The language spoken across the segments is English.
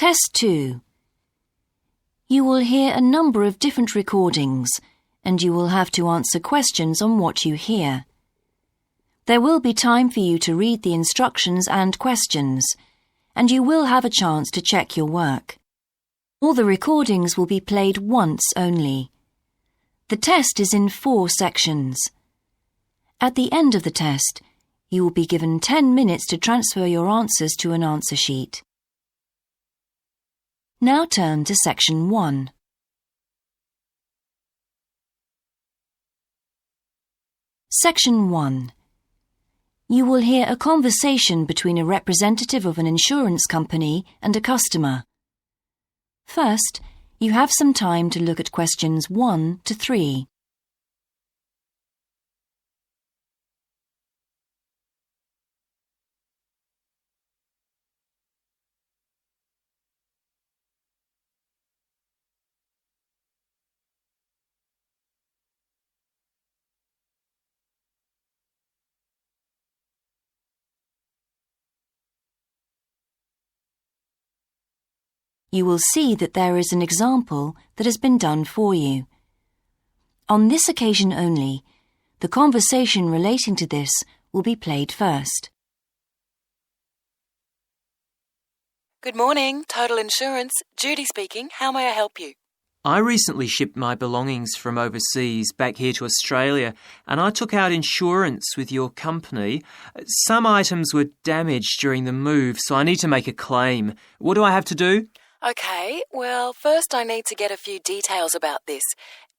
Test 2. You will hear a number of different recordings, and you will have to answer questions on what you hear. There will be time for you to read the instructions and questions, and you will have a chance to check your work. All the recordings will be played once only. The test is in 4 sections. At the end of the test, you will be given 10 minutes to transfer your answers to an answer sheet. Now turn to Section 1. Section 1. You will hear a conversation between a representative of an insurance company and a customer. First, you have some time to look at questions 1 to 3. You will see that there is an example that has been done for you. On this occasion only, the conversation relating to this will be played first. Good morning, Total Insurance. Judy speaking. How may I help you? I recently shipped my belongings from overseas back here to Australia, and I took out insurance with your company. Some items were damaged during the move, so I need to make a claim. What do I have to do? Okay, well, first I need to get a few details about this.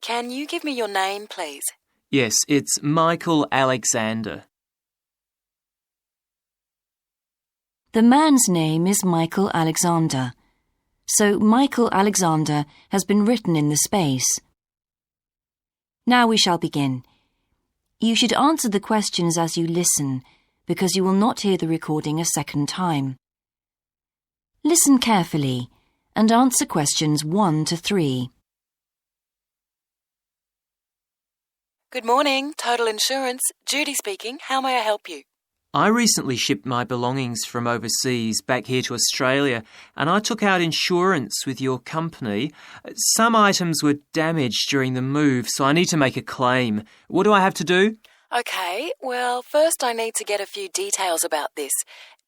Can you give me your name, please? Yes, it's Michael Alexander. The man's name is Michael Alexander, so Michael Alexander has been written in the space. Now we shall begin. You should answer the questions as you listen, because you will not hear the recording a second time. Listen carefully and answer questions 1 to 3. Good morning, Total Insurance. Judy speaking. How may I help you? I recently shipped my belongings from overseas back here to Australia, and I took out insurance with your company. Some items were damaged during the move, so I need to make a claim. What do I have to do? Okay, well, first I need to get a few details about this.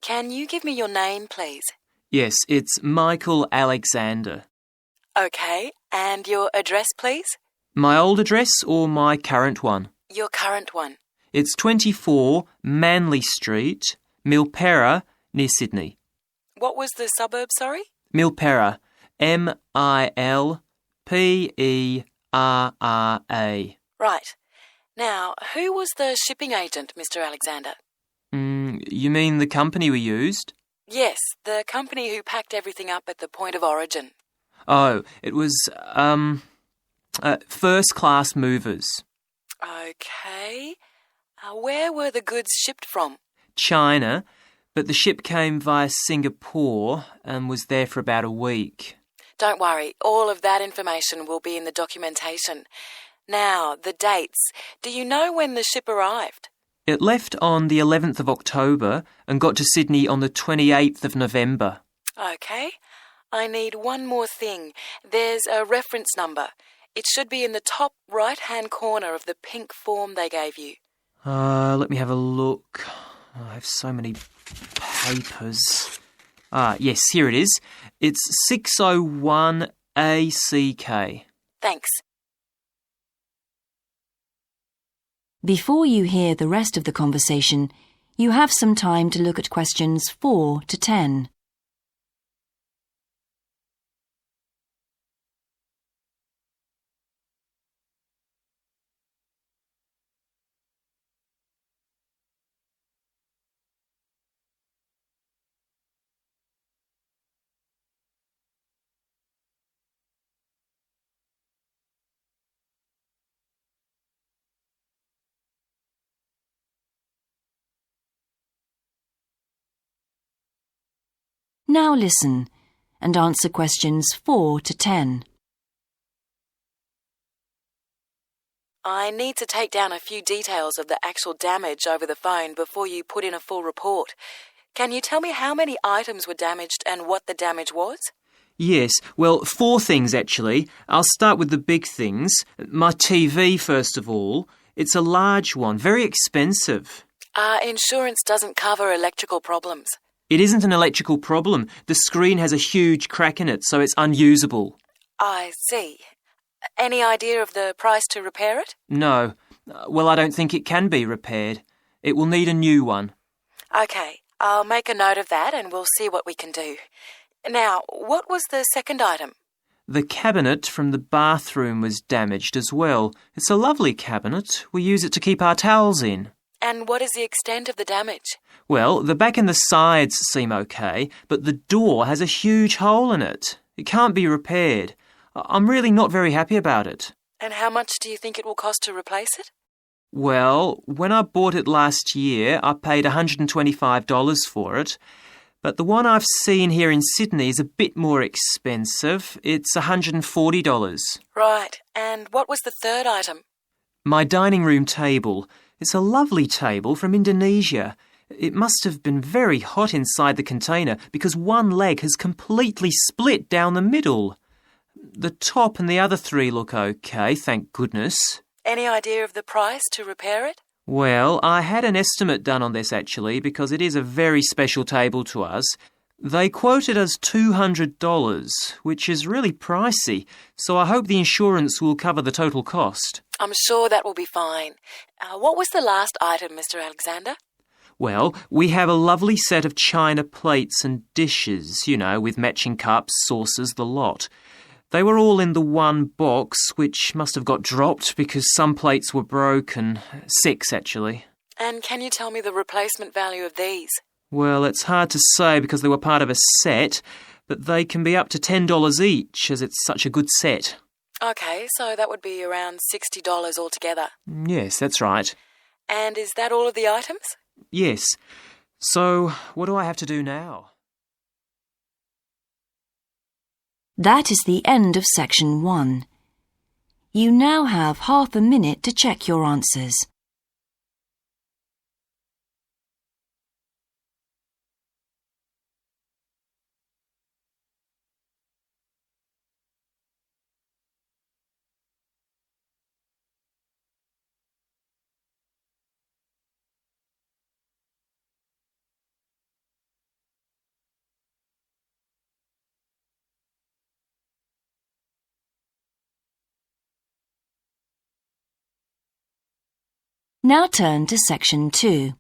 Can you give me your name, please? Yes, it's Michael Alexander. Okay, and your address, please? My old address or my current one? Your current one. It's 24 Manly Street, Milperra, near Sydney. What was the suburb, sorry? Milperra, Milperra. Right. Now, who was the shipping agent, Mr. Alexander? You mean the company we used? Yes, the company who packed everything up at the point of origin. Oh, it was, First Class Movers. Okay. Where were the goods shipped from? China, but the ship came via Singapore and was there for about a week. Don't worry, all of that information will be in the documentation. Now, the dates. Do you know when the ship arrived? It left on the 11th of October and got to Sydney on the 28th of November. Okay. I need one more thing. There's a reference number. It should be in the top right-hand corner of the pink form they gave you. Let me have a look. I have so many papers. Yes, here it is. It's 601 ACK. Thanks. Before you hear the rest of the conversation, you have some time to look at questions 4 to 10. Now listen and answer questions 4 to 10. I need to take down a few details of the actual damage over the phone before you put in a full report. Can you tell me how many items were damaged and what the damage was? Yes, well, 4 things actually. I'll start with the big things. My TV, first of all. It's a large one, very expensive. Insurance doesn't cover electrical problems. It isn't an electrical problem. The screen has a huge crack in it, so it's unusable. I see. Any idea of the price to repair it? No. Well, I don't think it can be repaired. It will need a new one. OK, I'll make a note of that and we'll see what we can do. Now, what was the second item? The cabinet from the bathroom was damaged as well. It's a lovely cabinet. We use it to keep our towels in. And what is the extent of the damage? Well, the back and the sides seem okay, but the door has a huge hole in it. It can't be repaired. I'm really not very happy about it. And how much do you think it will cost to replace it? Well, when I bought it last year, I paid $125 for it. But the one I've seen here in Sydney is a bit more expensive. It's $140. Right. And what was the third item? My dining room table. It's a lovely table from Indonesia. It must have been very hot inside the container because one leg has completely split down the middle. The top and the other 3 look okay, thank goodness. Any idea of the price to repair it? Well, I had an estimate done on this actually because it is a very special table to us. They quoted us $200, which is really pricey, so I hope the insurance will cover the total cost. I'm sure that will be fine. What was the last item, Mr. Alexander? Well, we have a lovely set of china plates and dishes, with matching cups, saucers, the lot. They were all in the one box, which must have got dropped because some plates were broken. 6, actually. And can you tell me the replacement value of these? Well, it's hard to say because they were part of a set, but they can be up to $10 each as it's such a good set. OK, so that would be around $60 altogether. Yes, that's right. And is that all of the items? Yes. So, what do I have to do now? That is the end of section 1. You now have half a minute to check your answers. Now turn to section 2.